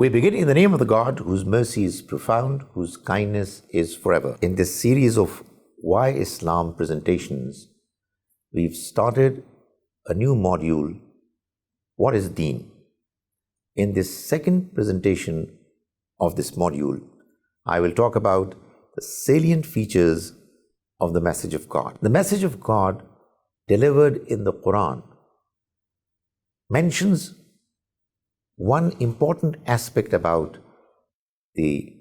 We begin in the name of the God whose mercy is profound, whose kindness is forever. In this series of Why Islam presentations, we've started a new module, What is Deen? In this second presentation of this module, I will talk about the salient features of the message of God. The message of God delivered in the Quran mentions one important aspect about the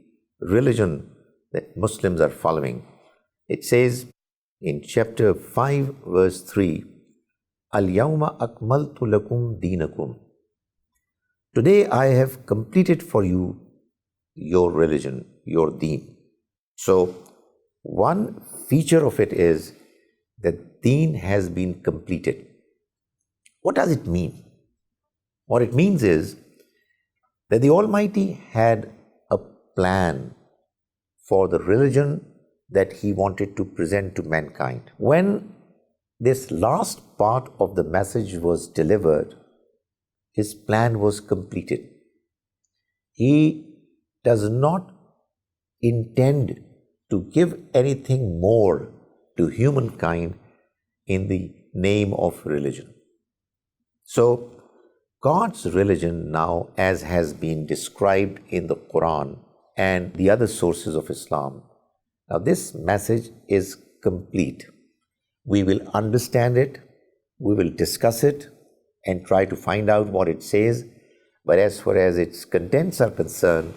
religion that Muslims are following. It says in chapter 5 verse 3, Al-Yawma akmaltu lakum deenakum. Today I have completed for you your religion, your deen. So one feature of it is that deen has been completed. What does it mean? What it means is that the Almighty had a plan for the religion that He wanted to present to mankind. When this last part of the message was delivered, His plan was completed. He does not intend to give anything more to humankind in the name of religion. So, God's religion now, as has been described in the Quran and the other sources of Islam, now this message is complete. We will understand it, we will discuss it and try to find out what it says, but as far as its contents are concerned,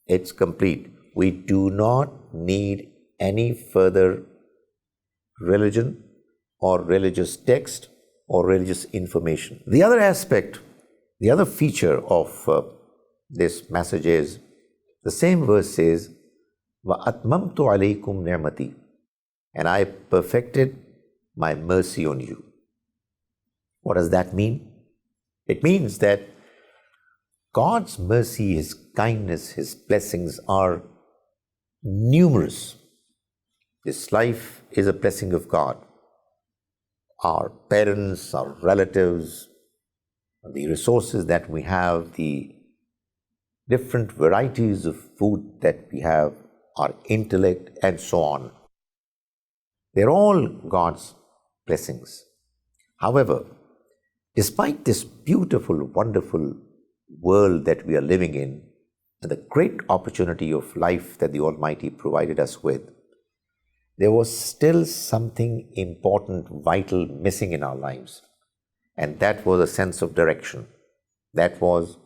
it's complete. We do not need any further religion or religious text or religious information. The other aspect, the other feature of this message is, the same verse says, وَأَتْمَمْتُ عَلَيْكُمْ نِعْمَتِي, and I perfected my mercy on you. What does that mean? It means that God's mercy, His kindness, His blessings are numerous. This life is a blessing of God. Our parents, our relatives, the resources that we have, the different varieties of food that we have, our intellect, and so on. They're all God's blessings. However, despite this beautiful, wonderful world that we are living in, and the great opportunity of life that the Almighty provided us with, there was still something important, vital, missing in our lives. And that was a sense of direction. That was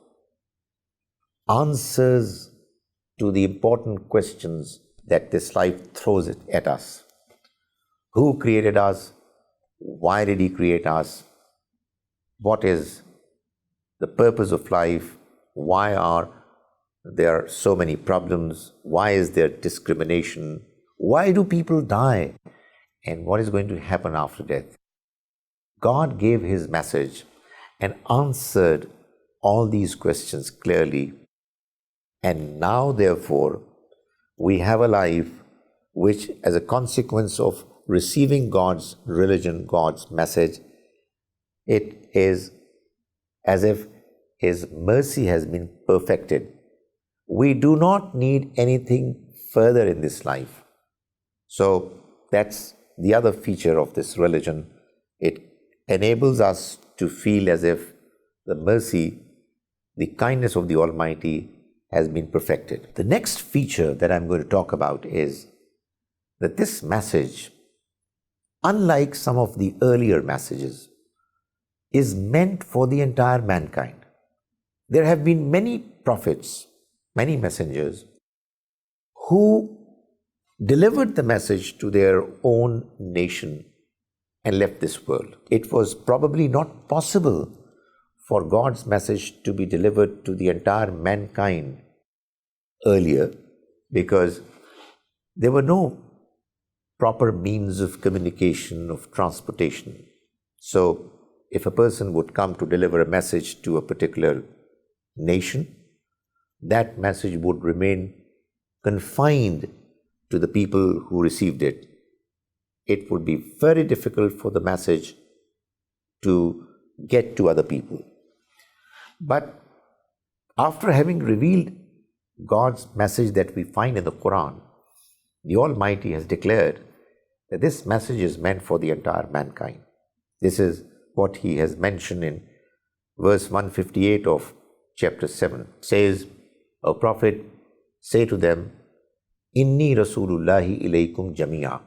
answers to the important questions that this life throws at us. Who created us? Why did He create us? What is the purpose of life? Why are there so many problems? Why is there discrimination? Why do people die? And what is going to happen after death? God gave His message and answered all these questions clearly. And now, therefore, we have a life which, as a consequence of receiving God's religion, God's message, it is as if His mercy has been perfected. We do not need anything further in this life. So that's the other feature of this religion. It enables us to feel as if the mercy, the kindness of the Almighty has been perfected. The next feature that I'm going to talk about is that this message, unlike some of the earlier messages, is meant for the entire mankind. There have been many prophets, many messengers, who delivered the message to their own nation and left this world. It was probably not possible for God's message to be delivered to the entire mankind earlier because there were no proper means of communication, of transportation. So if a person would come to deliver a message to a particular nation, that message would remain confined to the people who received it. It would be very difficult for the message to get to other people. But After having revealed God's message that we find in the Quran, the Almighty has declared that this message is meant for the entire mankind. This is what He has mentioned in verse 158 of chapter 7. It says, O Prophet, say to them, Inni Rasulullahi ilaykum jamia.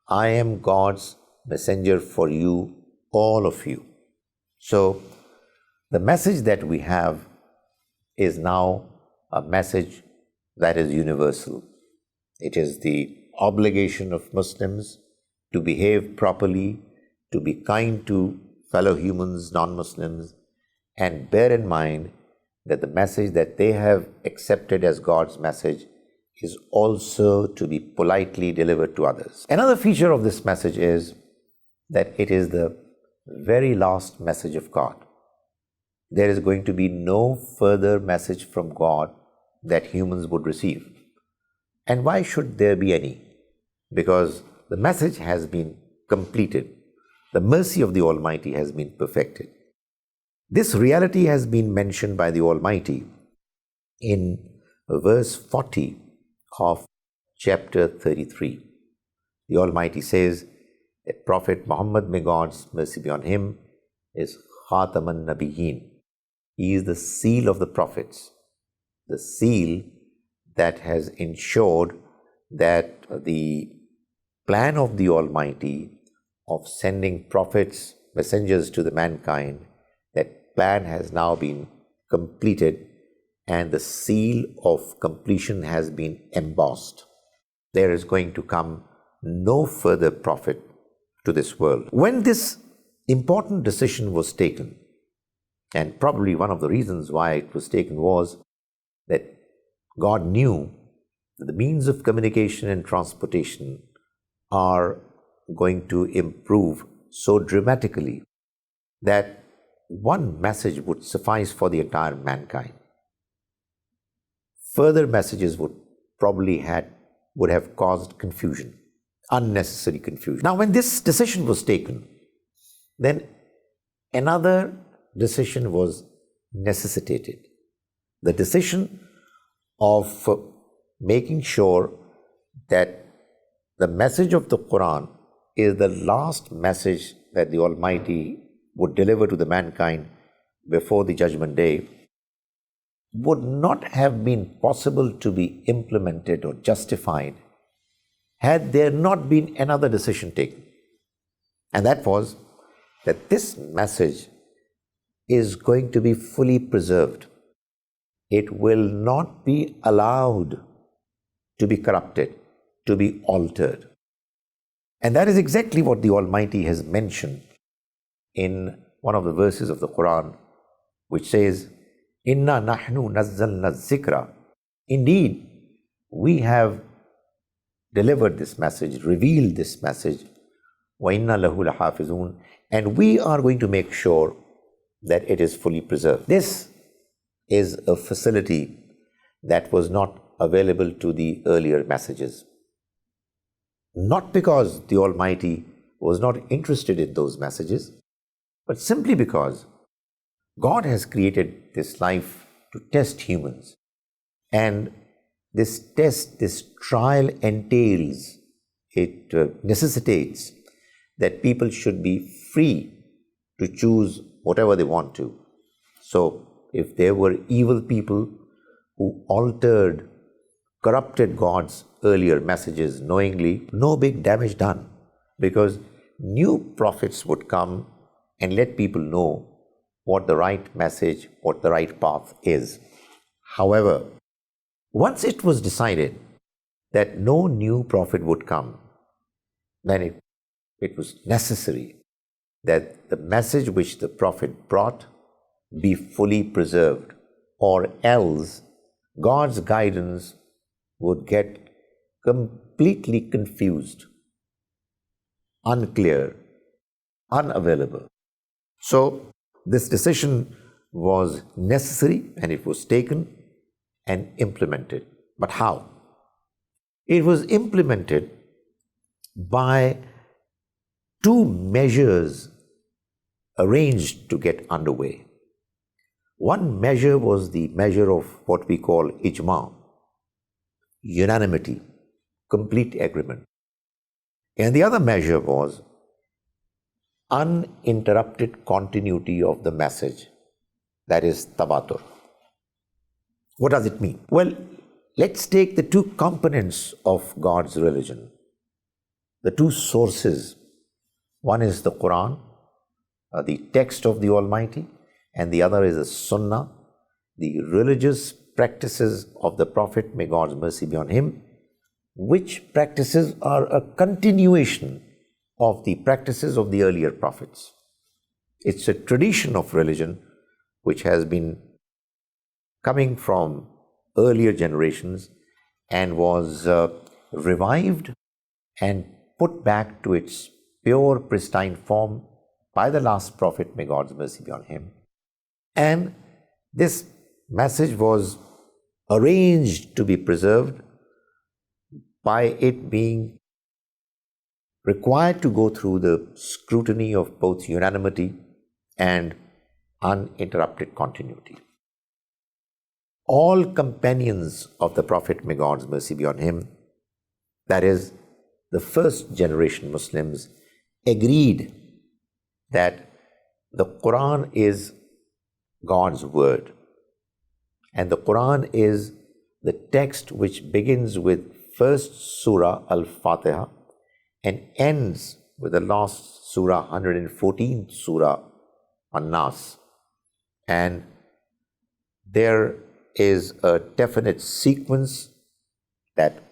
I am God's messenger for you, all of you. So, the message that we have is now a message that is universal. It is the obligation of Muslims to behave properly, to be kind to fellow humans, non-Muslims, and bear in mind that the message that they have accepted as God's message is also to be politely delivered to others. Another feature of this message is that it is the very last message of God. There is going to be no further message from God that humans would receive. And why should there be any? Because the message has been completed. The mercy of the Almighty has been perfected. This reality has been mentioned by the Almighty in verse 40 of chapter 33. The Almighty says that Prophet Muhammad, may God's mercy be on him, is Khataman Nabiyyin. He is the seal of the prophets, the seal that has ensured that the plan of the Almighty of sending prophets, messengers to the mankind, that plan has now been completed and the seal of completion has been embossed. There is going to come no further prophet to this world. When this important decision was taken, and probably one of the reasons why it was taken was that God knew that the means of communication and transportation are going to improve so dramatically that one message would suffice for the entire mankind. Further messages would have caused confusion, unnecessary confusion. Now, when this decision was taken, then another decision was necessitated. The decision of making sure that the message of the Quran is the last message that the Almighty would deliver to the mankind before the Judgment Day would not have been possible to be implemented or justified had there not been another decision taken. And that was that this message is going to be fully preserved. It will not be allowed to be corrupted, to be altered. And that is exactly what the Almighty has mentioned in one of the verses of the Quran, which says, Inna nahnu nazzalna zikra. Indeed, we have delivered this message, revealed this message, wa inna lahu lahafizun, and we are going to make sure that it is fully preserved. This is a facility that was not available to the earlier messages. Not because the Almighty was not interested in those messages, but simply because God has created this life to test humans. And this test, this trial entails, it necessitates that people should be free to choose whatever they want to. So, if there were evil people who altered, corrupted God's earlier messages knowingly, no big damage done, because new prophets would come and let people know what the right message, what the right path is. However, once it was decided that no new prophet would come, then it was necessary that the message which the prophet brought be fully preserved, or else God's guidance would get completely confused, unclear, unavailable. So, this decision was necessary and it was taken and implemented. But how? It was implemented by two measures arranged to get underway. One measure was the measure of what we call ijma, unanimity, complete agreement. And the other measure was uninterrupted continuity of the message, that is tawatur. What does it mean? Well, let's take the two components of God's religion, the two sources. One is the Quran, the text of the Almighty, and the other is the Sunnah, the religious practices of the Prophet, may God's mercy be on him, which practices are a continuation of the practices of the earlier prophets. It's a tradition of religion which has been coming from earlier generations and was revived and put back to its pure, pristine form by the last prophet, may God's mercy be on him. And this message was arranged to be preserved by it being required to go through the scrutiny of both unanimity and uninterrupted continuity. All companions of the Prophet, may God's mercy be on him, that is, the first generation Muslims, agreed that the Quran is God's word. And the Quran is the text which begins with first Surah Al-Fatiha and ends with the last Surah, 114th Surah An-Nas. And there is a definite sequence that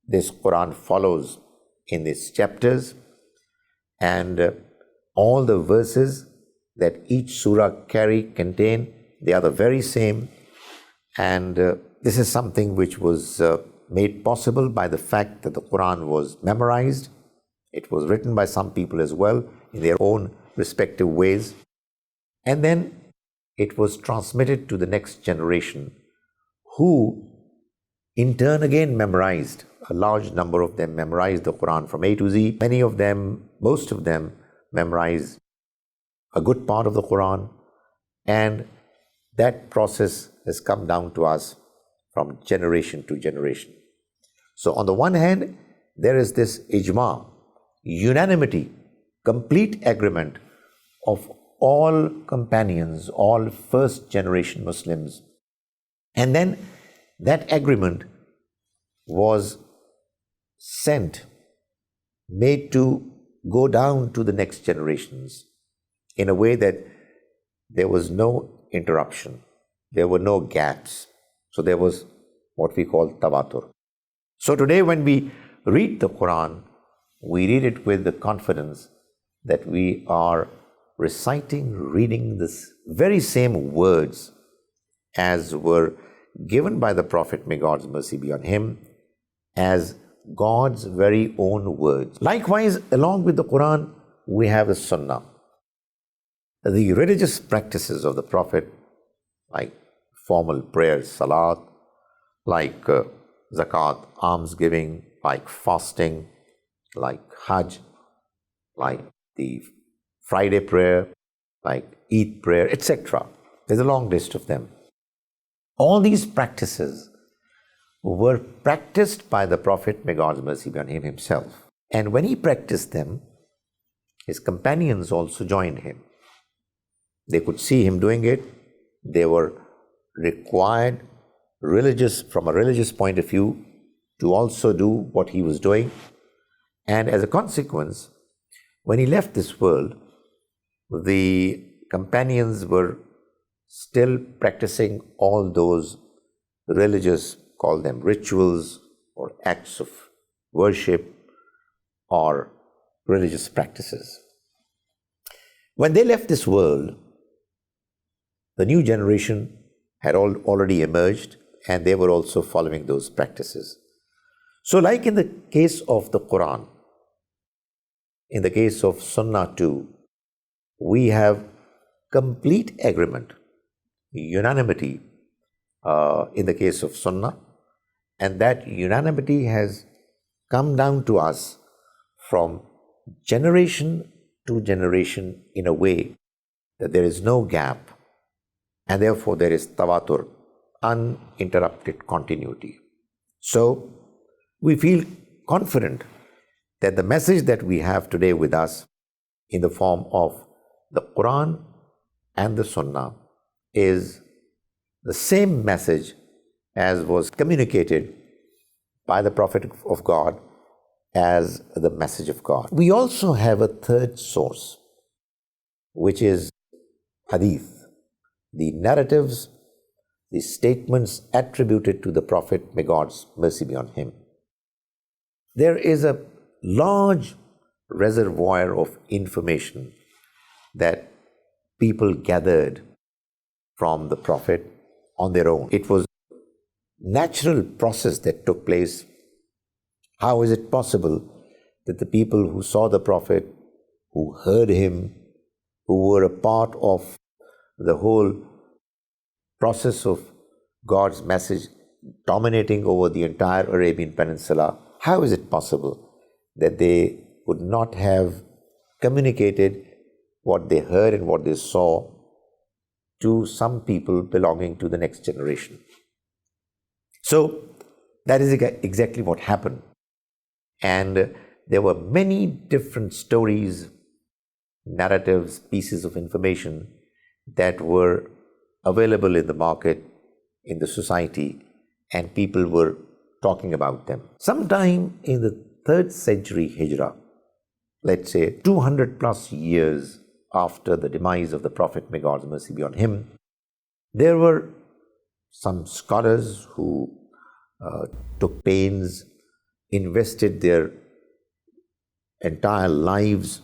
this Quran follows in its chapters, and all the verses that each surah contain, they are the very same. And this is something which was made possible by the fact that the Quran was memorized. It was written by some people as well in their own respective ways. And then it was transmitted to the next generation, who in turn again memorized. A large number of them memorized the Quran from A to Z. Many of them, most of them, memorized a good part of the Quran. And that process has come down to us from generation to generation. So on the one hand, there is this ijma, unanimity, complete agreement of all companions, all first generation Muslims. And then that agreement was made to go down to the next generations in a way that there was no interruption, there were no gaps. So there was what we call tawatur. So today when we read the Quran, we read it with the confidence that we are reading this very same words as were given by the Prophet, may God's mercy be on him, as God's very own words. Likewise, along with the Quran, we have the Sunnah. The religious practices of the Prophet, like formal prayers, salat, like zakat, almsgiving, like fasting, like hajj, like the Friday prayer, like Eid prayer, etc. There's a long list of them. All these practices were practiced by the Prophet, may God's mercy be on him, himself. And when he practiced them, his companions also joined him. They could see him doing it. They were required from a religious point of view to also do what he was doing. And as a consequence, when he left this world, the companions were still practicing all those religious, call them rituals or acts of worship or religious practices. When they left this world, the new generation had already emerged, and they were also following those practices. So like in the case of the Quran, in the case of Sunnah too, we have complete agreement, unanimity in the case of Sunnah, and that unanimity has come down to us from generation to generation in a way that there is no gap, and therefore there is tawatur, uninterrupted continuity. So we feel confident that the message that we have today with us in the form of the Quran and the Sunnah is the same message as was communicated by the Prophet of God as the message of God. We also have a third source, which is hadith, the narratives, the statements attributed to the Prophet, may God's mercy be on him. There is a large reservoir of information that people gathered from the Prophet on their own. It was a natural process that took place. How is it possible that the people who saw the Prophet, who heard him, who were a part of the whole process of God's message dominating over the entire Arabian Peninsula, how is it possible that they would not have communicated what they heard and what they saw to some people belonging to the next generation? So that is exactly what happened. And there were many different stories, narratives, pieces of information that were available in the market, in the society, and people were talking about them. Sometime in the 3rd century Hijrah, let's say 200 plus years after the demise of the Prophet, may God's mercy be on him, there were some scholars who took pains, invested their entire lives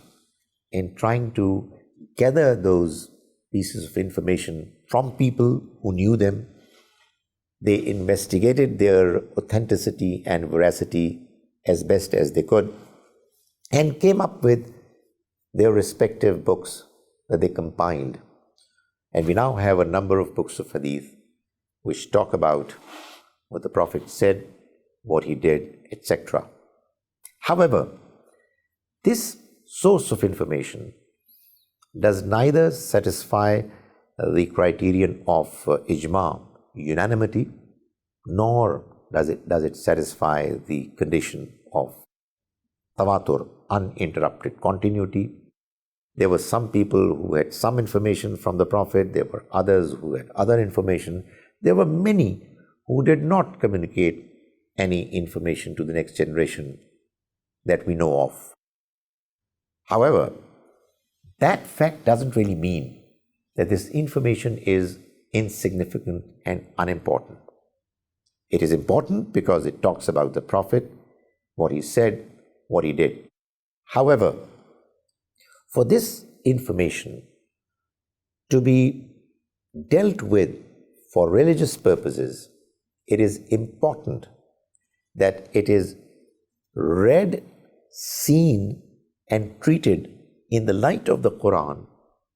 in trying to gather those pieces of information from people who knew them. They investigated their authenticity and veracity as best as they could and came up with their respective books that they compiled. And we now have a number of books of hadith which talk about what the Prophet said, what he did, etc. However, this source of information does neither satisfy the criterion of ijma, unanimity, nor does it satisfy the condition of tawatur, uninterrupted continuity. There were some people who had some information from the Prophet, there were others who had other information. There were many who did not communicate any information to the next generation that we know of. However, that fact doesn't really mean that this information is insignificant and unimportant. It is important because it talks about the Prophet, what he said, what he did. However, for this information to be dealt with for religious purposes, it is important that it is read, seen, and treated in the light of the Quran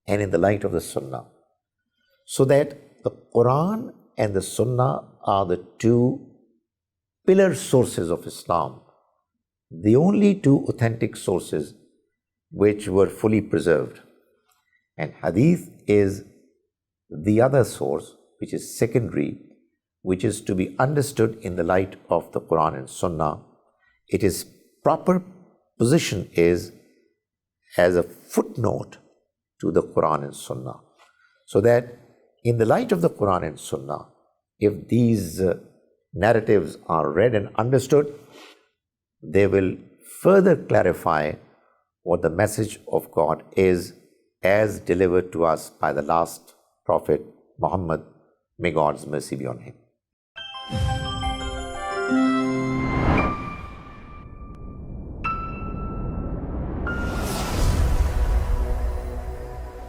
and in the light of the Sunnah, so that the Quran and the Sunnah are the two pillar sources of Islam, the only two authentic sources which were fully preserved. And Hadith is the other source, which is secondary, which is to be understood in the light of the Quran and Sunnah. Its proper position is as a footnote to the Quran and Sunnah, so that in the light of the Quran and Sunnah, if these narratives are read and understood, they will further clarify what the message of God is as delivered to us by the last Prophet Muhammad, may God's mercy be on him.